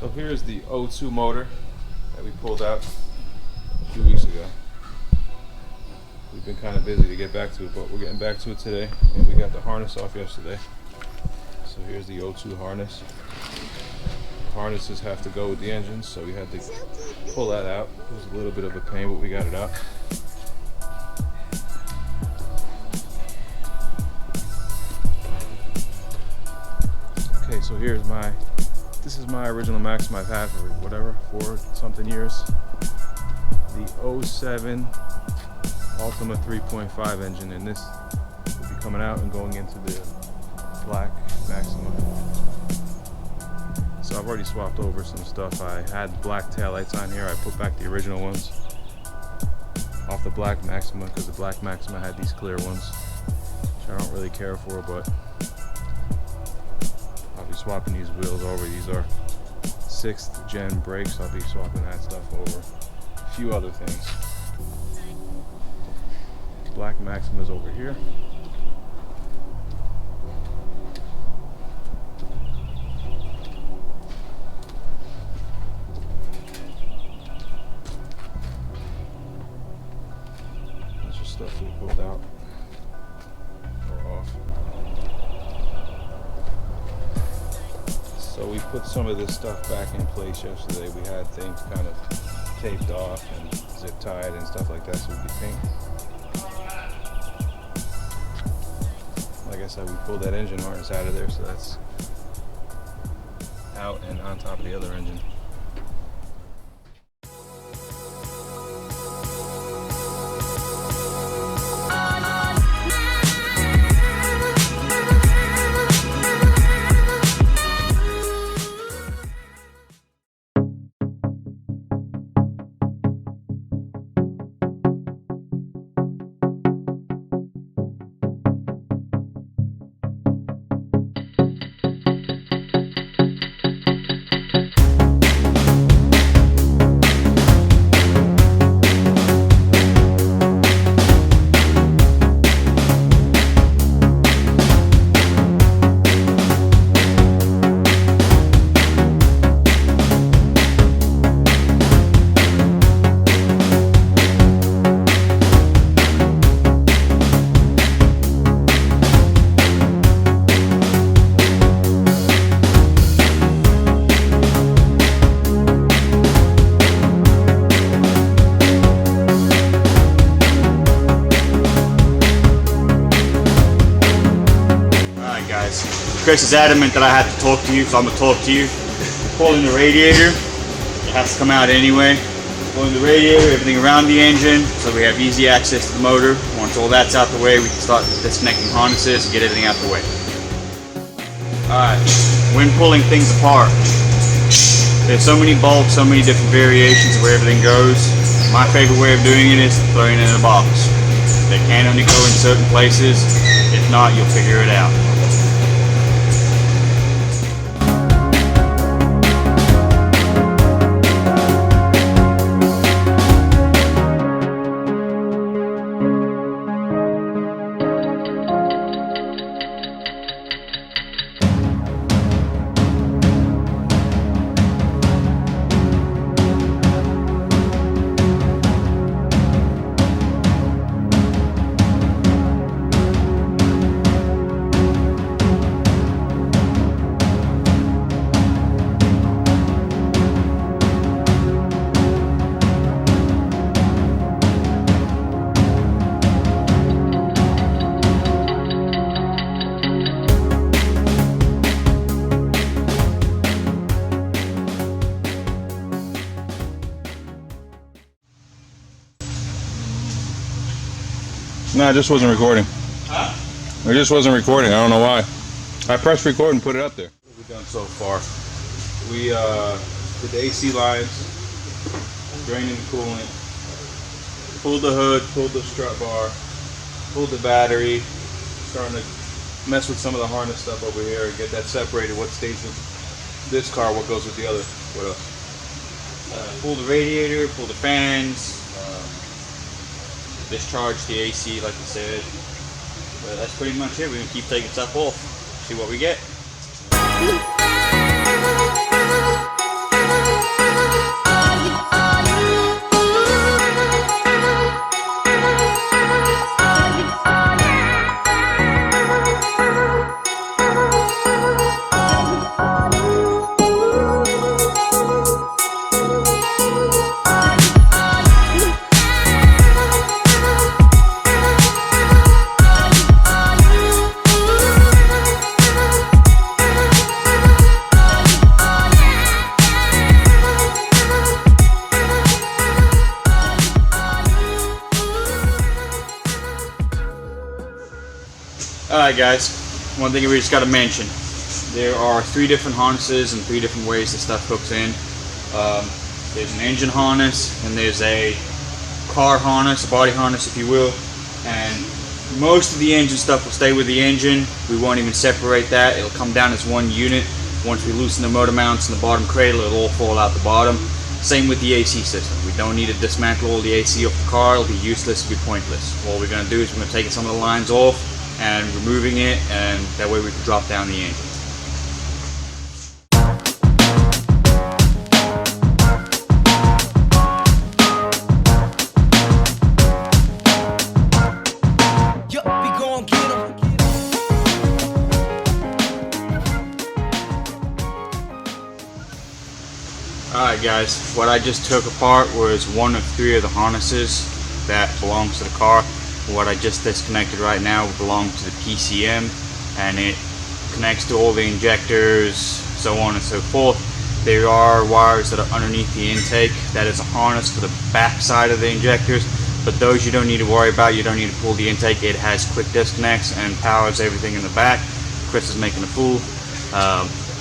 So here's the O2 motor that we pulled out a few weeks ago. We've been kind of busy to get back to it, but we're getting back to it today. And we got the harness off yesterday. So here's the O2 harness. Harnesses have to go with the engine, so we had to pull that out. It was a little bit of a pain, but we got it out. Okay, so this is my original Maxima I've had for whatever, 4 something years. The 07 Ultima 3.5 engine, and this will be coming out and going into the black Maxima. So I've already swapped over some stuff. I had black taillights on here. I put back the original ones off the black Maxima because the black Maxima had these clear ones, which I don't really care for, but I'll be swapping these wheels over. These are 6th gen brakes. I'll be swapping that stuff over. A few other things. Black Maxima's over here. That's just stuff we pulled out or off. So we put some of this stuff back in place yesterday. We had things kind of taped off and zip tied and stuff like that so we could paint. Like I said, we pulled that engine harness out of there, so that's out and on top of the other engine. Chris is adamant that I have to talk to you, so I'm going to talk to you. Pulling the radiator, it has to come out anyway. Pulling the radiator, everything around the engine, so we have easy access to the motor. Once all that's out the way, we can start disconnecting harnesses and get everything out the way. Alright, when pulling things apart, there's so many bolts, so many different variations of where everything goes. My favorite way of doing it is throwing it in a box. They can only go in certain places. If not, you'll figure it out. No, it just wasn't recording. Huh? It just wasn't recording. I don't know why. I pressed record and put it up there. What have we done so far? We did the AC lines, draining the coolant, pulled the hood, pulled the strut bar, pulled the battery, starting to mess with some of the harness stuff over here and get that separated. What stays with this car, what goes with the other. What else? Pull the radiator, pull the fans, discharge the AC like I said. But that's pretty much it. We're going to keep taking stuff off, see what we get. Alright guys, one thing we just got to mention. There are 3 different harnesses and 3 different ways this stuff hooks in. There's an engine harness, and there's a car harness, a body harness if you will. And most of the engine stuff will stay with the engine. We won't even separate that. It'll come down as one unit. Once we loosen the motor mounts and the bottom cradle, it'll all fall out the bottom. Same with the AC system. We don't need to dismantle all the AC off the car. It'll be useless, it'll be pointless. All we're going to do is we're going to take some of the lines off and removing it, and that way we can drop down the engine. Alright guys, what I just took apart was one of 3 of the harnesses that belongs to the car. What I just disconnected right now belongs to the PCM, and it connects to all the injectors, so on and so forth. There are wires that are underneath the intake. That is a harness for the back side of the injectors, but those you don't need to worry about. You don't need to pull the intake. It has quick disconnects and powers everything in the back. Chris is making a fool.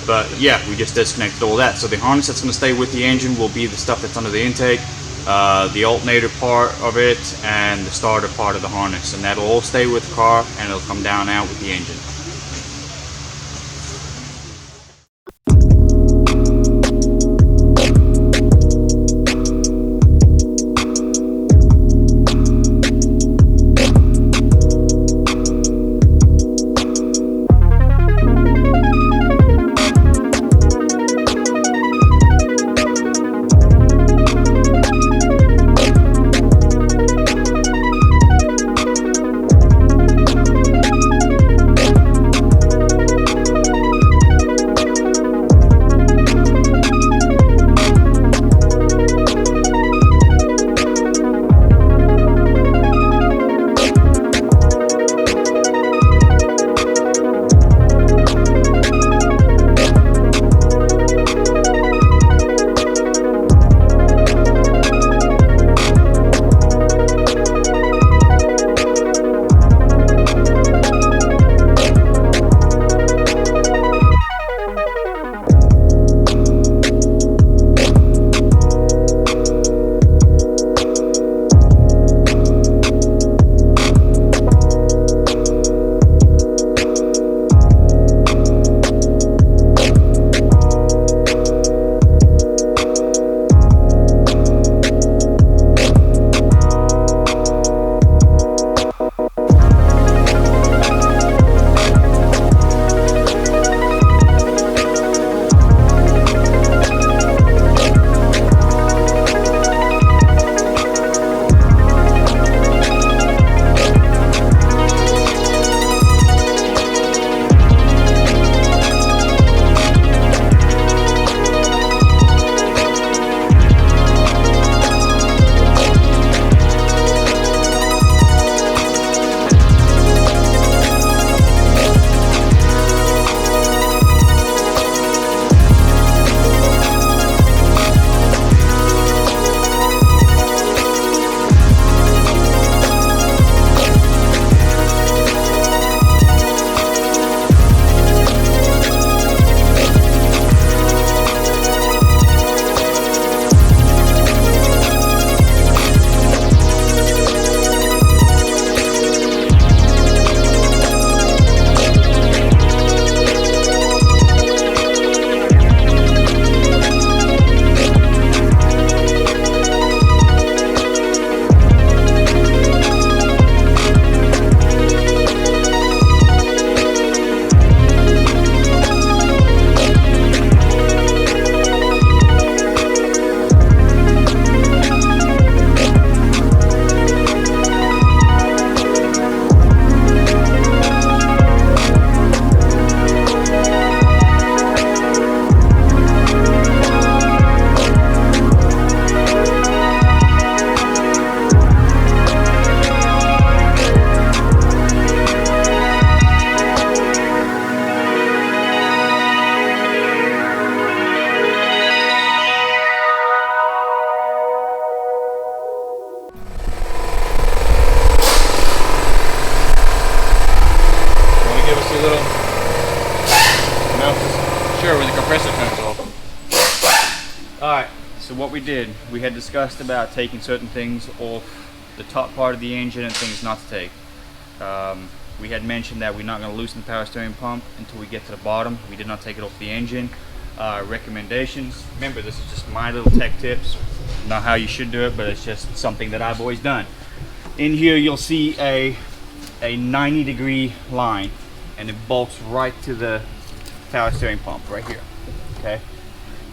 But yeah, we just disconnected all that. So the harness that's going to stay with the engine will be the stuff that's under the intake, the alternator part of it, and the starter part of the harness. And that'll all stay with the car, and it'll come down out with the engine. know? Sure, when the compressor turns off. Alright, so what we did, we had discussed about taking certain things off the top part of the engine and things not to take. We had mentioned that we're not going to loosen the power steering pump until we get to the bottom. We did not take it off the engine. Recommendations, remember this is just my little tech tips, not how you should do it, but it's just something that I've always done. In here you'll see a 90-degree line, and it bolts right to the power steering pump right here. Okay,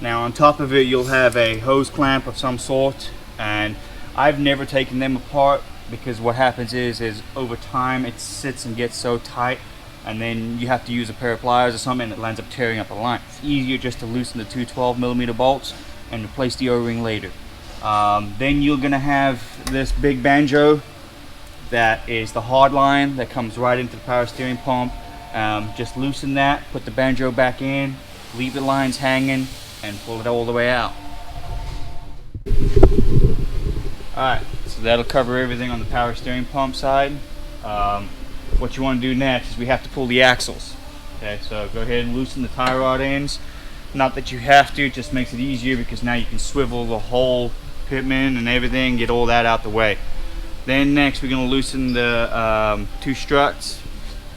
now on top of it you'll have a hose clamp of some sort, and I've never taken them apart because what happens is over time it sits and gets so tight, and then you have to use a pair of pliers or something and it ends up tearing up the line. It's easier just to loosen the two 12mm bolts and replace the O-ring later. Then you're gonna have this big banjo that is the hard line that comes right into the power steering pump. Just loosen that, put the banjo back in, leave the lines hanging, and pull it all the way out. Alright, so that'll cover everything on the power steering pump side. What you want to do next is we have to pull the axles. Okay, so go ahead and loosen the tie rod ends. Not that you have to, it just makes it easier because now you can swivel the whole pitman and everything, get all that out the way. Then next we're going to loosen the two struts,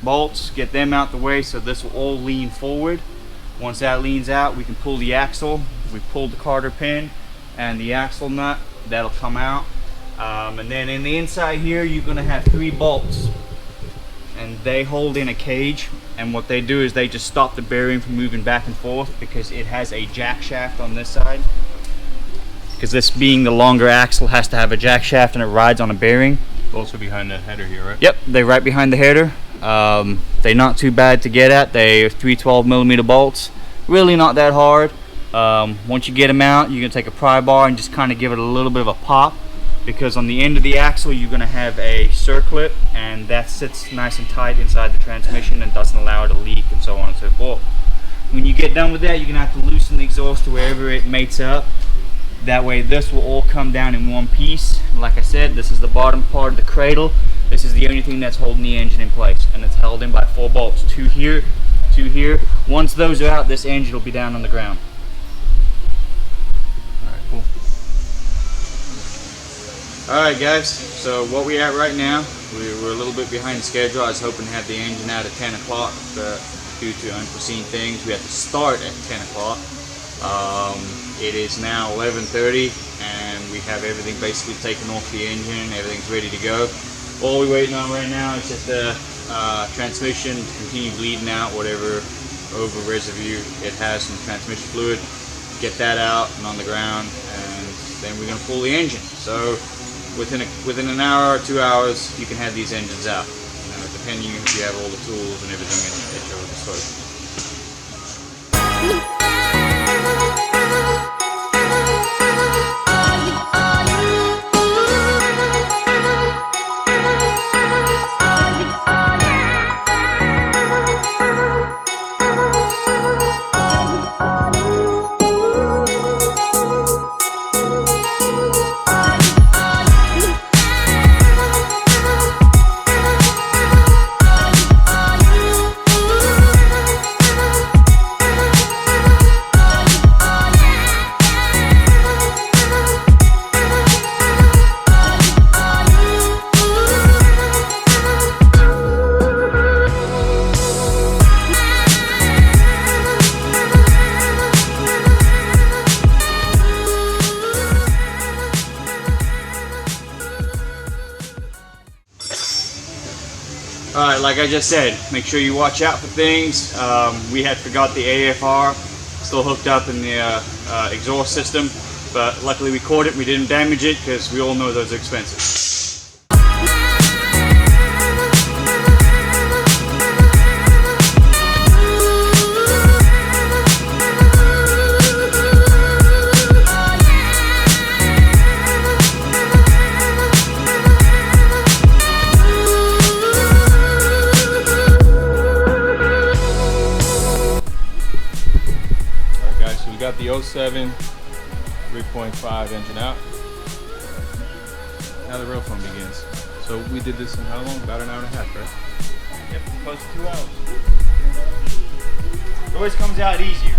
bolts, get them out the way so this will all lean forward. Once that leans out, we can pull the axle. We pulled the Carter pin and the axle nut, that'll come out. And then in the inside here you're going to have 3 bolts, and they hold in a cage, and what they do is they just stop the bearing from moving back and forth because it has a jack shaft on this side. Because this being the longer axle has to have a jack shaft and it rides on a bearing. Also behind the header here, right? Yep, they're right behind the header. They're not too bad to get at. They're 3 12mm bolts. Really not that hard. Once you get them out, you're going to take a pry bar and just kind of give it a little bit of a pop, because on the end of the axle you're going to have a circlip, and that sits nice and tight inside the transmission and doesn't allow it to leak and so on and so forth. When you get done with that, you're going to have to loosen the exhaust to wherever it mates up. That way this will all come down in one piece. Like I said, this is the bottom part of the cradle. This is the only thing that's holding the engine in place, and it's held in by 4 bolts. 2 here, 2 here. Once those are out, this engine will be down on the ground. Alright, cool. Alright guys, so what we're at right now, we're a little bit behind schedule. I was hoping to have the engine out at 10 o'clock, but due to unforeseen things, we have to start at 10 o'clock. It is now 11:30, and we have everything basically taken off the engine. Everything's ready to go. All we're waiting on right now is just the transmission to continue bleeding out whatever over residue it has from the transmission fluid. Get that out and on the ground, and then we're going to pull the engine. So within an hour or 2 hours, you can have these engines out. You know, depending if you have all the tools and everything at your disposal. Alright, like I just said, make sure you watch out for things. We had forgot the AFR still hooked up in the exhaust system, but luckily we caught it, we didn't damage it, because we all know those are expensive. Got the 07 3.5 engine out. Now the real fun begins. So we did this in how long? About an hour and a half, right? Yep, close to 2 hours. It always comes out easier.